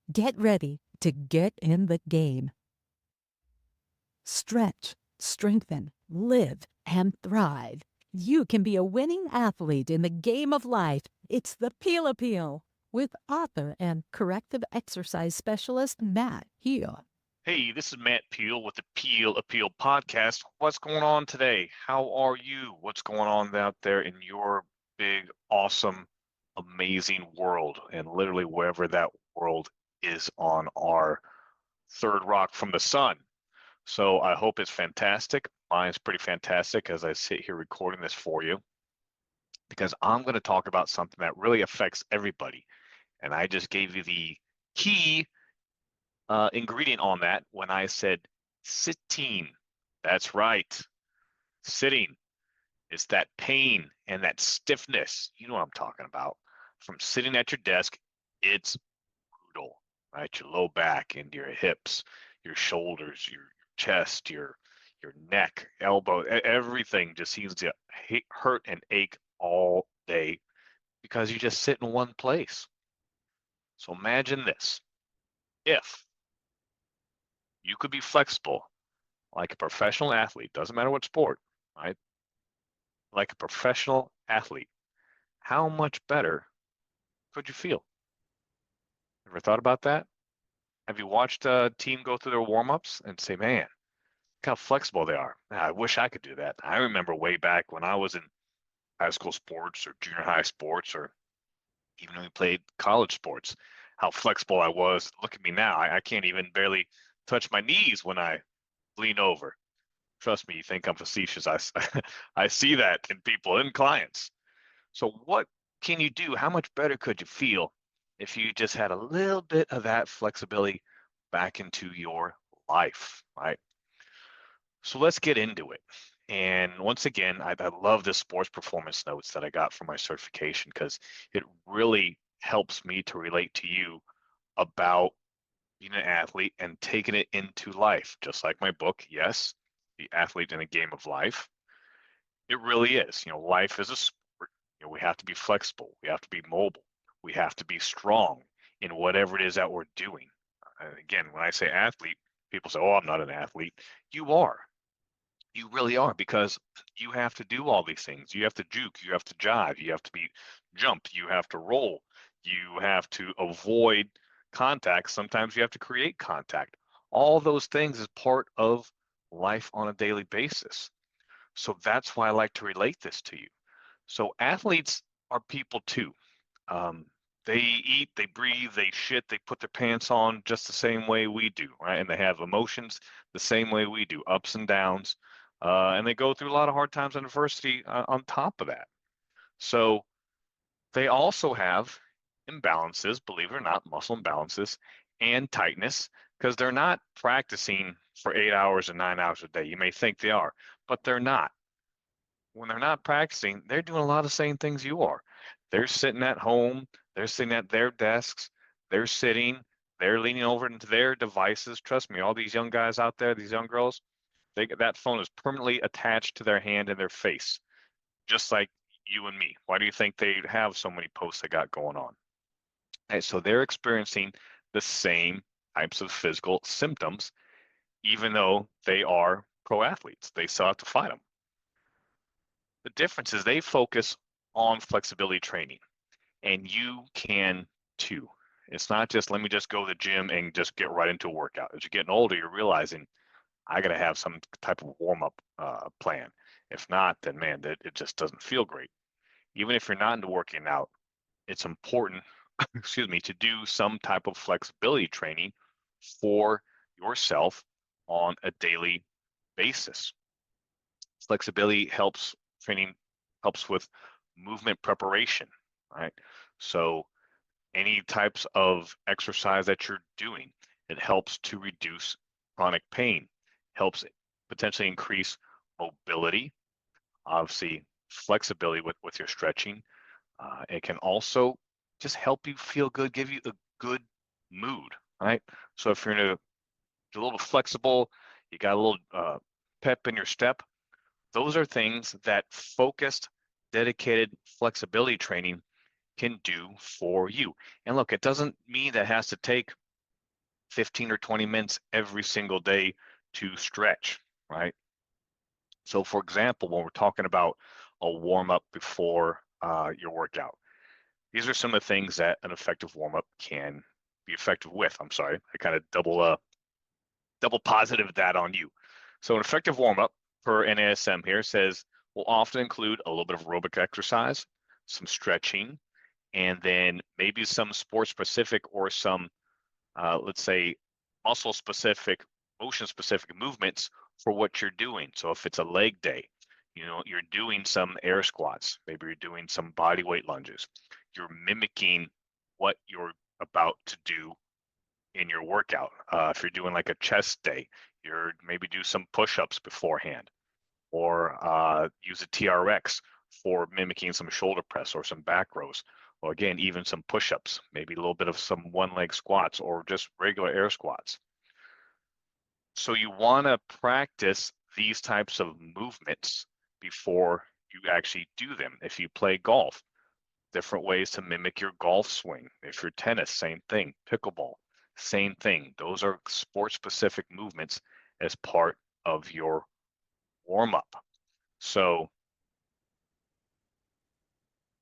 Get ready to get in the game. Stretch, strengthen, live, and thrive. You can be a winning athlete in the game of life. It's the Peel Appeal with author and corrective exercise specialist Matt Heal. Hey, this is Matt Peel with the Peel Appeal podcast. What's going on today? How are you? What's going on out there in your big, awesome, amazing world? And literally wherever that world is on our third rock from the sun. So I hope it's fantastic. Mine's pretty fantastic as I sit here recording this for you because I'm going to talk about something that really affects everybody. And I just gave you the key ingredient on that when I said sitting. That's right. Sitting. It's that pain and that stiffness. You know what I'm talking about. From sitting at your desk, it's brutal, right? Your low back and your hips, your shoulders, your chest, your neck, elbow, everything just seems to hurt and ache all day because you just sit in one place. So imagine this. If you could be flexible like a professional athlete, doesn't matter what sport, right? Like a professional athlete, how much better could you feel? Ever thought about that? Have you watched a team go through their warm-ups and say, man, look how flexible they are. Man, I wish I could do that. I remember way back when I was in high school sports or junior high sports or even when we played college sports, how flexible I was. Look at me now. I can't even barely touch my knees when I lean over. Trust me, you think I'm facetious. I see that in people and clients. So what can you do? How much better could you feel if you just had a little bit of that flexibility back into your life, right? So let's get into it. And once again, I love the sports performance notes that I got from my certification because it really helps me to relate to you about being an athlete and taking it into life. Just like my book, yes, The Athlete in a Game of Life. It really is. Life is a sport. We have to be flexible. We have to be mobile. We have to be strong in whatever it is that we're doing. Again, when I say athlete, people say, "Oh, I'm not an athlete." You are. You really are because you have to do all these things. You have to juke, you have to jive, you have to be jump, you have to roll, you have to avoid contact. Sometimes you have to create contact. All those things is part of life on a daily basis. So that's why I like to relate this to you. So athletes are people too. Um, they eat, they breathe, they shit, they put their pants on just the same way we do, right? And they have emotions the same way we do, ups and downs. And they go through a lot of hard times and adversity on top of that. So they also have imbalances, believe it or not, muscle imbalances and tightness, because they're not practicing for 8 hours and 9 hours a day. You may think they are, but they're not. When they're not practicing, they're doing a lot of the same things you are. They're sitting at home, they're sitting at their desks, they're sitting, they're leaning over into their devices. Trust me, all these young guys out there, these young girls, that phone is permanently attached to their hand and their face, just like you and me. Why do you think they have so many posts they got going on? And so they're experiencing the same types of physical symptoms, even though they are pro athletes. They still have to fight them. The difference is they focus on flexibility training, and you can too. It's not just let me just go to the gym and just get right into a workout. As you're getting older, you're realizing I got to have some type of warm up plan. If not, then man, it just doesn't feel great. Even if you're not into working out, it's important, excuse me, to do some type of flexibility training for yourself on a daily basis. Flexibility helps training helps with movement preparation, right? So any types of exercise that you're doing, it helps to reduce chronic pain, helps potentially increase mobility, obviously flexibility with your stretching. It can also just help you feel good, give you a good mood, right? So if you're in a little flexible, you got a little pep in your step, those are things that focused, dedicated flexibility training can do for you. And look, it doesn't mean that it has to take 15 or 20 minutes every single day to stretch, right? So for example, when we're talking about a warm up before your workout, these are some of the things that an effective warm up can be effective with. I'm sorry, I kind of double positive that on you. So an effective warm up per NASM here says will often include a little bit of aerobic exercise, some stretching, and then maybe some sport specific or some let's say muscle specific, motion specific movements for what you're doing. So if it's a leg day, you're doing some air squats, maybe you're doing some body weight lunges. You're mimicking what you're about to do in your workout. If you're doing like a chest day, you're maybe do some push-ups beforehand, or use a TRX for mimicking some shoulder press or some back rows. Or again, even some push-ups, maybe a little bit of some one-leg squats or just regular air squats. So you want to practice these types of movements before you actually do them. If you play golf, different ways to mimic your golf swing. If you're tennis, same thing. Pickleball, same thing. Those are sport-specific movements as part of your warm-up. So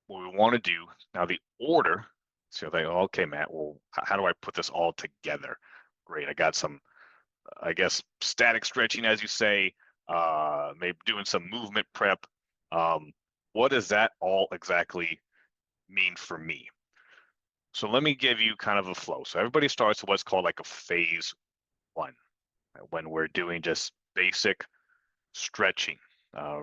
what we want to do now, the order. So they, okay, Matt, well, how do I put this all together? Great, I got some, I guess, static stretching, as you say, maybe doing some movement prep. What does that all exactly mean for me? So let me give you kind of a flow. So everybody starts with what's called like a phase one, when we're doing just basic stretching,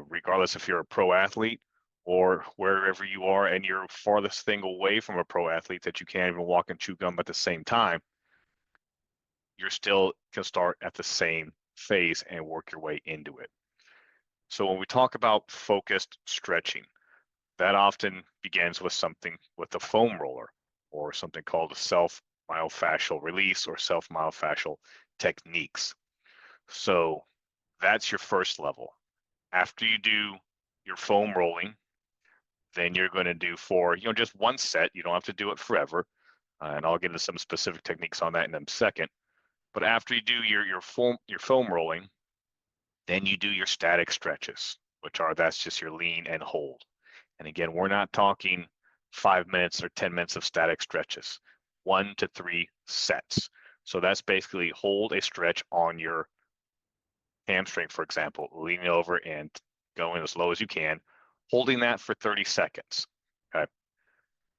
regardless if you're a pro athlete or wherever you are and you're farthest thing away from a pro athlete that you can't even walk and chew gum at the same time, you're still can start at the same phase and work your way into it. So when we talk about focused stretching, that often begins with something with a foam roller or something called a self myofascial release or self myofascial techniques. So that's your first level. After you do your foam rolling, then you're going to do for, just one set. You don't have to do it forever. And I'll get into some specific techniques on that in a second. But after you do your foam rolling, then you do your static stretches, that's just your lean and hold. And again, we're not talking 5 minutes or 10 minutes of static stretches, 1 to 3 sets. So that's basically hold a stretch on your hamstring, for example, leaning over and going as low as you can, holding that for 30 seconds. Okay.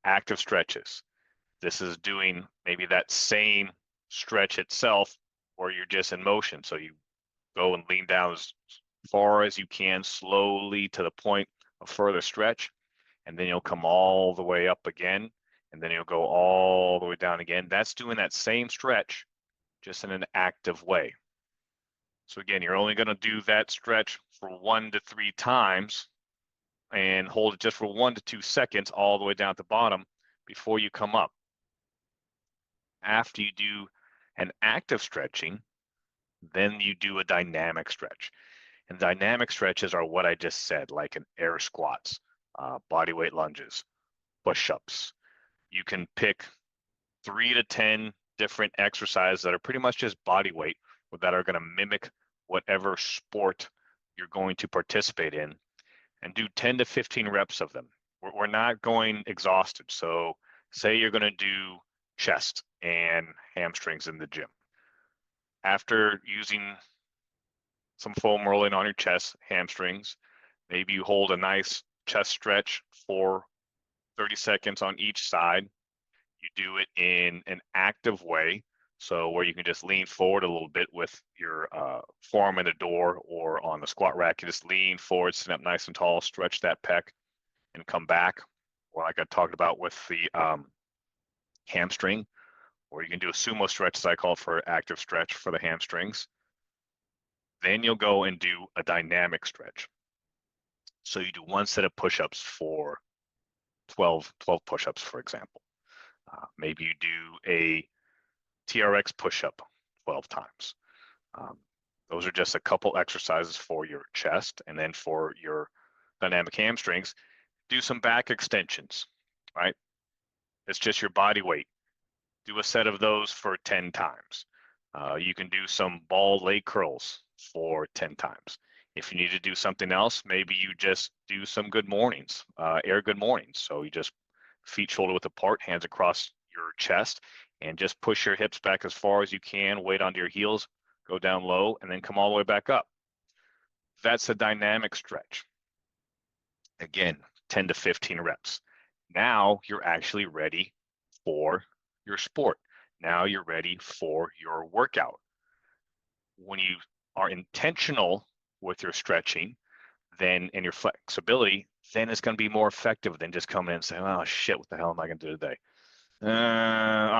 Active stretches. This is doing maybe that same stretch itself where you're just in motion. So you go and lean down as far as you can, slowly to the point of further stretch, and then you'll come all the way up again, and then you'll go all the way down again. That's doing that same stretch, just in an active way. So again, you're only going to do that stretch for 1 to 3 times and hold it just for 1 to 2 seconds all the way down at the bottom before you come up. After you do an active stretching, then you do a dynamic stretch. And dynamic stretches are what I just said, like an air squats, body weight lunges, push-ups. You can pick 3 to 10 different exercises that are pretty much just body weight, that are going to mimic whatever sport you're going to participate in, and do 10 to 15 reps of them. We're not going exhausted. So say you're going to do chest and hamstrings in the gym. After using some foam rolling on your chest, hamstrings, maybe you hold a nice chest stretch for 30 seconds on each side. You do it in an active way, so where you can just lean forward a little bit with your forearm in the door or on the squat rack. You just lean forward, sit up nice and tall, stretch that pec, and come back. Or like I talked about with the hamstring, or you can do a sumo stretch, as I call it, for active stretch for the hamstrings. Then you'll go and do a dynamic stretch. So you do one set of push-ups for 12 push-ups, for example. Maybe you do a TRX push-up 12 times. Those are just a couple exercises for your chest. And then for your dynamic hamstrings, do some back extensions, right? It's just your body weight. Do a set of those for 10 times. You can do some ball leg curls for 10 times. If you need to do something else, maybe you just do some good mornings, air good mornings. So you just feet shoulder width apart, hands across your chest, and just push your hips back as far as you can, weight onto your heels, go down low, and then come all the way back up. That's a dynamic stretch. Again, 10 to 15 reps. Now you're actually ready for your sport. Now you're ready for your workout. When you are intentional with your stretching, then and your flexibility, then it's going to be more effective than just coming in and saying, "Oh shit, what the hell am I going to do today? All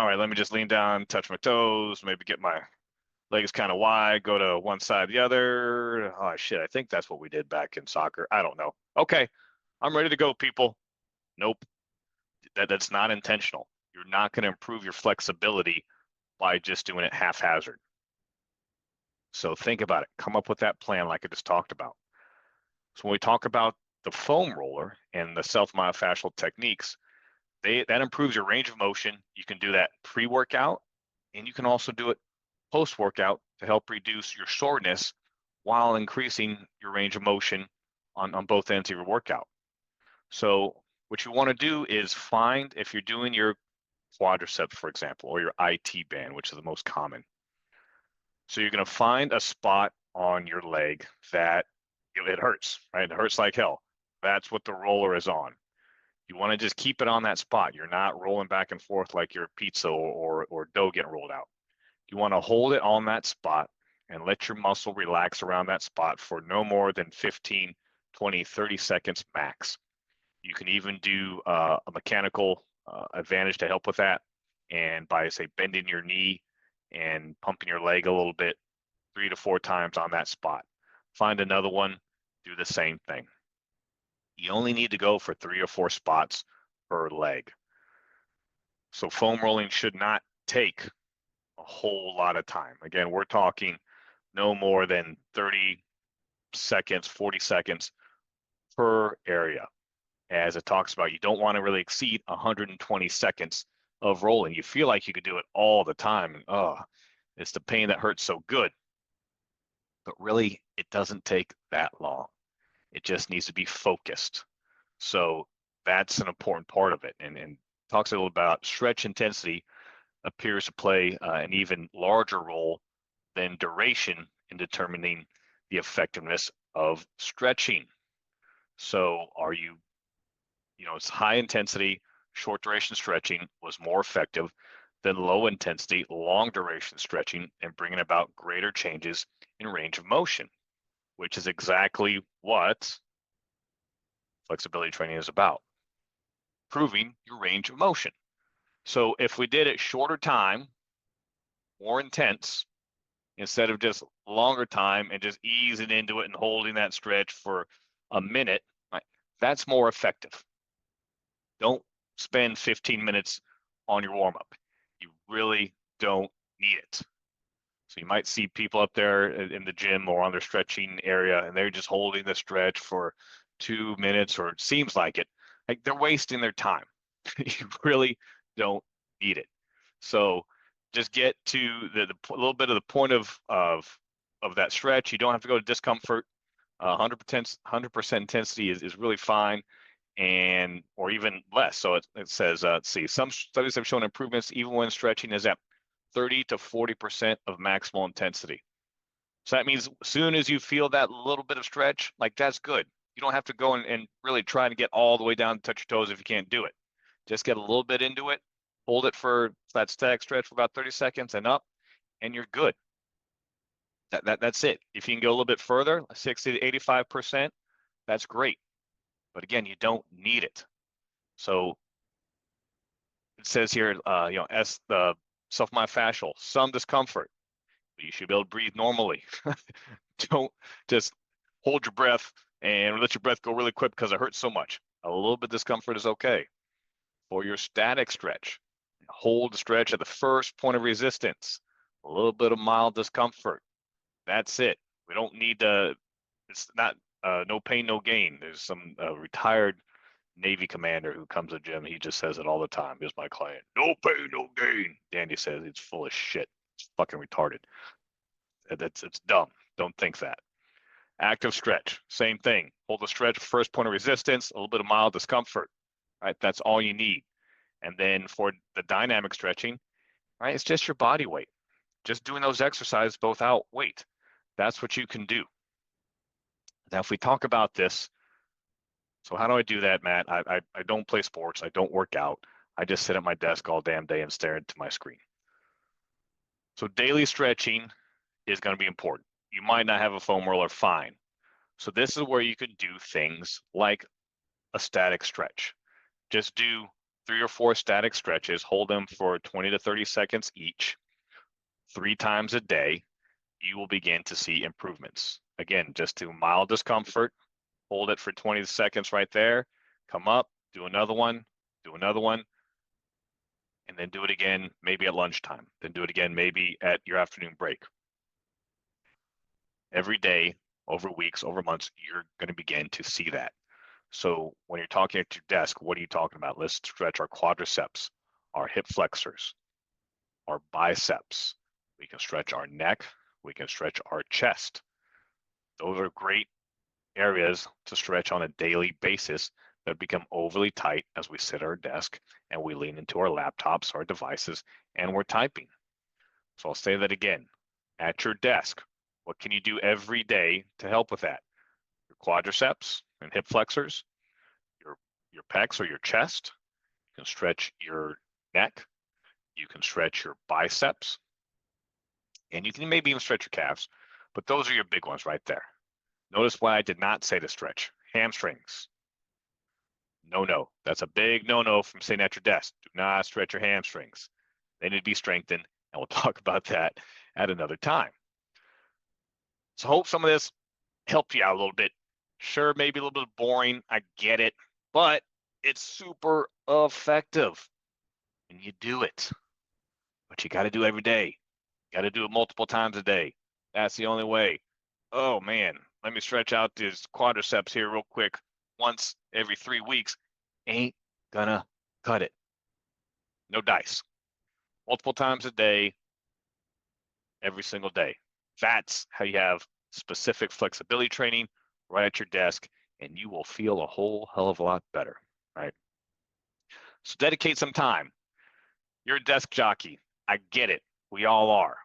right, let me just lean down, touch my toes, maybe get my legs kind of wide, go to one side, the other. Oh shit, I think that's what we did back in soccer. I don't know. Okay, I'm ready to go, people. Nope, that's not intentional. You're not going to improve your flexibility by just doing it haphazard. So think about it. Come up with that plan like I just talked about. So when we talk about the foam roller and the self-myofascial techniques, that improves your range of motion. You can do that pre-workout, and you can also do it post-workout to help reduce your soreness while increasing your range of motion on both ends of your workout. So what you want to do is find, if you're doing your quadriceps, for example, or your IT band, which is the most common. So you're going to find a spot on your leg that it hurts, right? It hurts like hell. That's what the roller is on. You want to just keep it on that spot. You're not rolling back and forth like your pizza or dough getting rolled out. You want to hold it on that spot and let your muscle relax around that spot for no more than 15, 20, 30 seconds max. You can even do a mechanical advantage to help with that. And by, say, bending your knee and pumping your leg a little bit 3 to 4 times on that spot. Find another one, do the same thing. You only need to go for 3 or 4 spots per leg. So foam rolling should not take a whole lot of time. Again, we're talking no more than 30 seconds, 40 seconds per area. As it talks about, you don't want to really exceed 120 seconds of rolling. You feel like you could do it all the time. And it's the pain that hurts so good. But really, it doesn't take that long. It just needs to be focused. So that's an important part of it. And talks a little about stretch intensity appears to play an even larger role than duration in determining the effectiveness of stretching. So are you, it's high intensity, short duration stretching was more effective than low intensity, long duration stretching and bringing about greater changes in range of motion, which is exactly what flexibility training is about, improving your range of motion. So if we did it shorter time, more intense, instead of just longer time and just easing into it and holding that stretch for a minute, right, that's more effective. Don't spend 15 minutes on your warm up. You really don't need it. So you might see people up there in the gym or on their stretching area, and they're just holding the stretch for 2 minutes, or it seems like it. Like they're wasting their time. You really don't need it. So just get to the little bit of the point of that stretch. You don't have to go to discomfort. 100% intensity is really fine, and or even less. So it says, let's see, some studies have shown improvements even when stretching is at 30 to 40% of maximal intensity. So that means as soon as you feel that little bit of stretch, like that's good. You don't have to go and really try to get all the way down to touch your toes if you can't do it. Just get a little bit into it, hold it for that static stretch for about 30 seconds and up, and you're good. That's it. If you can go a little bit further, 60 to 85%, that's great. But again, you don't need it. So it says here, as the self-myofascial, some discomfort, but you should be able to breathe normally. Don't just hold your breath and let your breath go really quick because it hurts so much. A little bit of discomfort is okay. For your static stretch, hold the stretch at the first point of resistance. A little bit of mild discomfort. That's it. We don't need to, it's not no pain, no gain. There's some retired Navy commander who comes to the gym. He just says it all the time. Here's my client. No pain, no gain. Danny says it's full of shit. It's fucking retarded. It's dumb. Don't think that. Active stretch, same thing. Hold the stretch, first point of resistance, a little bit of mild discomfort, right? That's all you need. And then for the dynamic stretching, right, it's just your body weight. Just doing those exercises both out weight. That's what you can do. Now, if we talk about this, so how do I do that, Matt? I don't play sports. I don't work out. I just sit at my desk all damn day and stare into my screen. So daily stretching is going to be important. You might not have a foam roller, fine. So this is where you can do things like a static stretch. Just do 3 or 4 static stretches, hold them for 20 to 30 seconds each, 3 times a day. You will begin to see improvements. Again, just do mild discomfort, hold it for 20 seconds right there, come up, do another one, and then do it again maybe at lunchtime, then do it again maybe at your afternoon break. Every day, over weeks, over months, you're going to begin to see that. So when you're talking at your desk, what are you talking about? Let's stretch our quadriceps, our hip flexors, our biceps. We can stretch our neck. We can stretch our chest. Those are great areas to stretch on a daily basis that become overly tight as we sit at our desk and we lean into our laptops, our devices, and we're typing. So I'll say that again. At your desk, what can you do every day to help with that? Your quadriceps and hip flexors, your pecs or your chest. You can stretch your neck. You can stretch your biceps. And you can maybe even stretch your calves. But those are your big ones right there. Notice why I did not say to stretch. Hamstrings. No. That's a big no from sitting at your desk. Do not stretch your hamstrings. They need to be strengthened. And we'll talk about that at another time. So hope some of this helped you out a little bit. Sure, maybe a little bit boring. I get it. But it's super effective. And you do it. But you got to do it every day. You got to do it multiple times a day. That's the only way. Oh, man. Let me stretch out this quadriceps here real quick once every 3 weeks. Ain't gonna cut it. No dice. Multiple times a day, every single day. That's how you have specific flexibility training right at your desk, and you will feel a whole hell of a lot better, right? So dedicate some time. You're a desk jockey. I get it. We all are.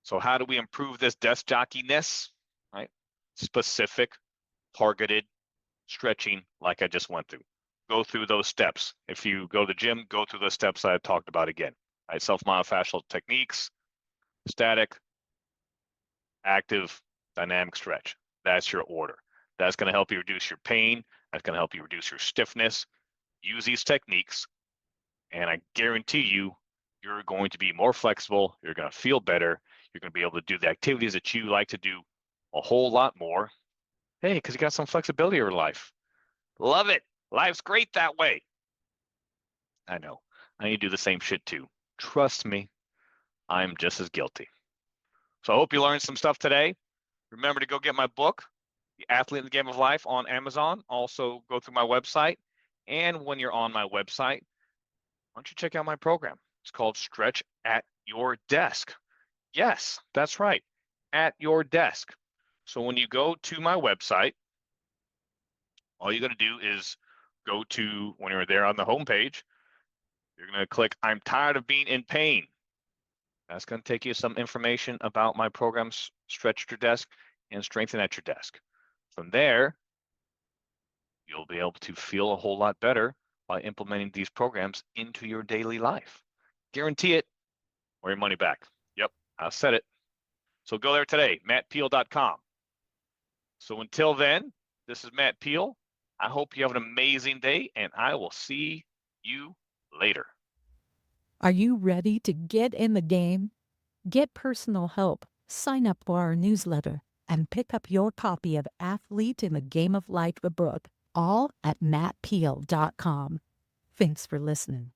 So how do we improve this desk jockeyness, right? Specific, targeted stretching like I just went through. Go through those steps. If you go to the gym, go through the steps I talked about again. Right? Self-myofascial techniques, static, active, dynamic stretch. That's your order. That's going to help you reduce your pain. That's going to help you reduce your stiffness. Use these techniques, and I guarantee you, you're going to be more flexible. You're going to feel better. You're going to be able to do the activities that you like to do a whole lot more. Hey, because you got some flexibility in your life. Love it. Life's great that way. I know. I need to do the same shit too. Trust me, I'm just as guilty. So I hope you learned some stuff today. Remember to go get my book, The Athlete in the Game of Life, on Amazon. Also, go through my website. And when you're on my website, why don't you check out my program? It's called Stretch at Your Desk. Yes, that's right, at your desk. So when you go to my website, all you got to do is go to, when you're there on the homepage, you're going to click, I'm tired of being in pain. That's going to take you some information about my programs, Stretch at Your Desk and Strengthen at Your Desk. From there, you'll be able to feel a whole lot better by implementing these programs into your daily life. Guarantee it, or your money back. Yep, I said it. So go there today, mattpeel.com. So until then, this is Matt Peel. I hope you have an amazing day, and I will see you later. Are you ready to get in the game? Get personal help, sign up for our newsletter, and pick up your copy of Athlete in the Game of Life, the book, all at mattpeel.com. Thanks for listening.